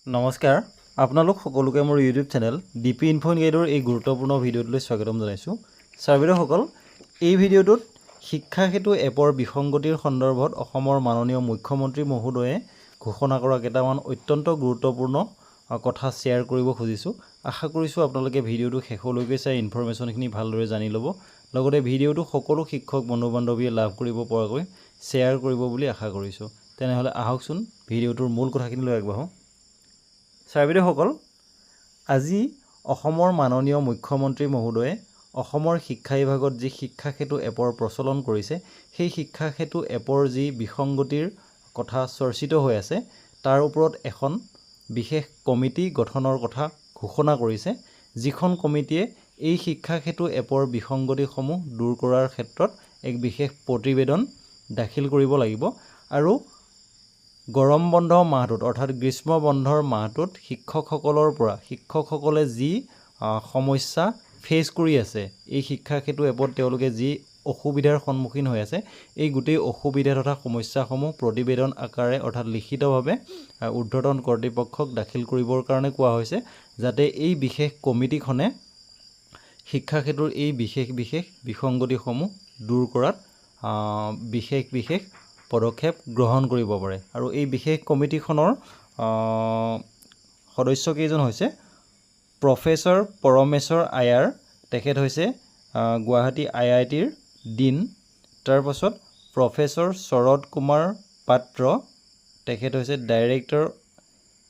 নমস্কাৰ আপোনালোক সকলোকে মোৰ ইউটিউব চেনেল ডিপি ইনফো গাইডৰ এই গুৰুত্বপূৰ্ণ ভিডিঅ'টোলৈ স্বাগতম জনাইছোঁ। ছাৰ্ভেয়ৰসকল, এই ভিডিঅ'টোত শিক্ষা সেতু এপৰ বিসংগতিৰ সন্দৰ্ভত অসমৰ মাননীয় মুখ্যমন্ত্ৰী মহোদয়ে ঘোষণা কৰা কেইটামান অত্যন্ত গুৰুত্বপূৰ্ণ কথা শ্বেয়াৰ কৰিব খুজিছোঁ। আশা কৰিছোঁ আপোনালোকে ভিডিঅ'টো শেষলৈকে চাই ইনফৰমেশ্যনখিনি ভালদৰে জানি ল'ব, লগতে ভিডিঅ'টো সকলো শিক্ষক বন্ধু বান্ধৱীয়ে লাভ কৰিব পৰাকৈ শ্বেয়াৰ কৰিব বুলি আশা কৰিছোঁ। তেনেহ'লে আহকচোন ভিডিঅ'টোৰ মূল কথাখিনিলৈ আগবাঢ়োঁ। ছাৰ্ভেয়ৰসকল, আজি অসমৰ মাননীয় মুখ্যমন্ত্ৰী মহোদয়ে অসমৰ শিক্ষা বিভাগত যি শিক্ষা সেতু এপৰ প্ৰচলন কৰিছে, সেই শিক্ষা সেতু এপৰ যি বিসংগতিৰ কথা চৰ্চিত হৈ আছে, তাৰ ওপৰত এখন বিশেষ কমিটি গঠনৰ কথা ঘোষণা কৰিছে, যিখন কমিটিয়ে এই শিক্ষা সেতু এপৰ বিসংগতিসমূহ দূৰ কৰাৰ ক্ষেত্ৰত এক বিশেষ প্ৰতিবেদন দাখিল কৰিব লাগিব। আৰু গৰম বন্ধ মাহটোত অৰ্থাৎ গ্ৰীষ্ম বন্ধৰ মাহটোত শিক্ষকসকলে যি সমস্যা ফেচ কৰি আছে, এই শিক্ষা সেতু এপত তেওঁলোকে যি অসুবিধাৰ সন্মুখীন হৈ আছে, এই গোটেই অসুবিধা তথা সমস্যাসমূহ প্ৰতিবেদন আকাৰে অৰ্থাৎ লিখিতভাৱে ঊৰ্ধ্বতন কৰ্তৃপক্ষক দাখিল কৰিবৰ কাৰণে কোৱা হৈছে, যাতে এই বিশেষ কমিটিখনে শিক্ষা সেতুৰ এই বিশেষ বিসংগতিসমূহ দূৰ কৰাত বিশেষ পদক্ষেপ গ্ৰহণ কৰিব পাৰে। আৰু এই বিশেষ কমিটিখনৰ সদস্যকেইজন হৈছে প্ৰফেচৰ পৰমেশ্বৰ আয়াৰ, তেখেত হৈছে গুৱাহাটী IITৰ ডিন। তাৰ পাছত প্ৰফেচৰ শৰদ কুমাৰ পাত্ৰ, তেখেত হৈছে director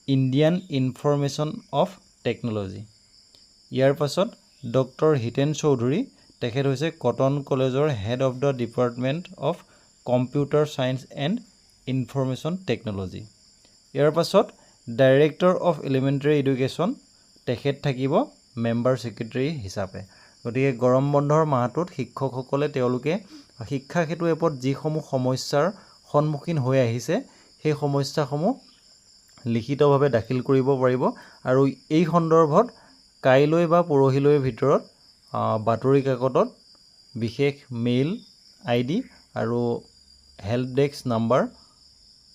Indian information of technology. ইয়াৰ পাছত ডক্টৰ হিতেন চৌধুৰী, তেখেত হৈছে কটন কলেজৰ head of the department of computer science and information technology. ইয়াৰ পাছত ডাইৰেক্টৰ অফ এলিমেণ্টাৰী এডুকেশ্যন, তেখেত থাকিব মেম্বাৰ ছেক্ৰেটাৰী হিচাপে। গতিকে গৰম বন্ধৰ মাহটোত শিক্ষকসকলে তেওঁলোকে শিক্ষা সেতু এপত যিসমূহ সমস্যাৰ সন্মুখীন হৈ আহিছে, সেই সমস্যাসমূহ লিখিতভাৱে দাখিল কৰিব পাৰিব। আৰু এই সন্দৰ্ভত কাইলৈ বা পৰহিলৈৰ ভিতৰত বাতৰি কাকতত বিশেষ মেইল ID আৰু হেল্প ডেস্ক নাম্বাৰ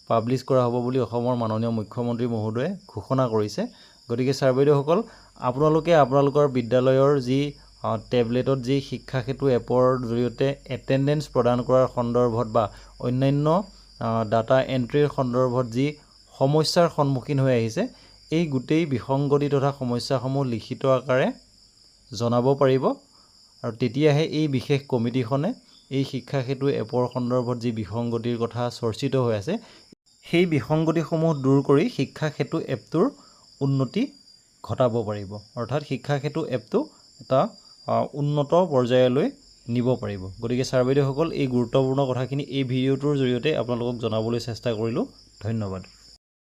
পাব্লিছ কৰা হ'ব বুলি অসমৰ মাননীয় মুখ্যমন্ত্ৰী মহোদয়ে ঘোষণা কৰিছে। গতিকে ছাৰ্ভেয়ৰসকল, আপোনালোকে আপোনালোকৰ বিদ্যালয়ৰ যি টেবলেটত যি শিক্ষা সেতু এপৰ জৰিয়তে এটেণ্ডেঞ্চ প্ৰদান কৰাৰ সন্দৰ্ভত বা অন্যান্য ডাটা এণ্ট্ৰিৰ সন্দৰ্ভত যি সমস্যাৰ সন্মুখীন হৈ আহিছে, এই গোটেই বিসংগতি তথা সমস্যাসমূহ লিখিত আকাৰে জনাব পাৰিব। আৰু তেতিয়াহে এই বিশেষ কমিটিখনে এই শিক্ষা সেতু এপৰ সন্দৰ্ভত যি বিসংগতিৰ কথা চৰ্চিত হৈ আছে, সেই বিসংগতিসমূহ দূৰ কৰি শিক্ষা সেতু এপটোৰ উন্নতি ঘটাব পাৰিব, অৰ্থাৎ শিক্ষা সেতু এপটো এটা উন্নত পৰ্যায়লৈ নিব পাৰিব। গতিকে ছাৰ্ভেয়ৰসকল, এই গুৰুত্বপূৰ্ণ কথাখিনি এই ভিডিঅ'টোৰ জৰিয়তে আপোনালোকক জনাবলৈ চেষ্টা কৰিলোঁ। ধন্যবাদ।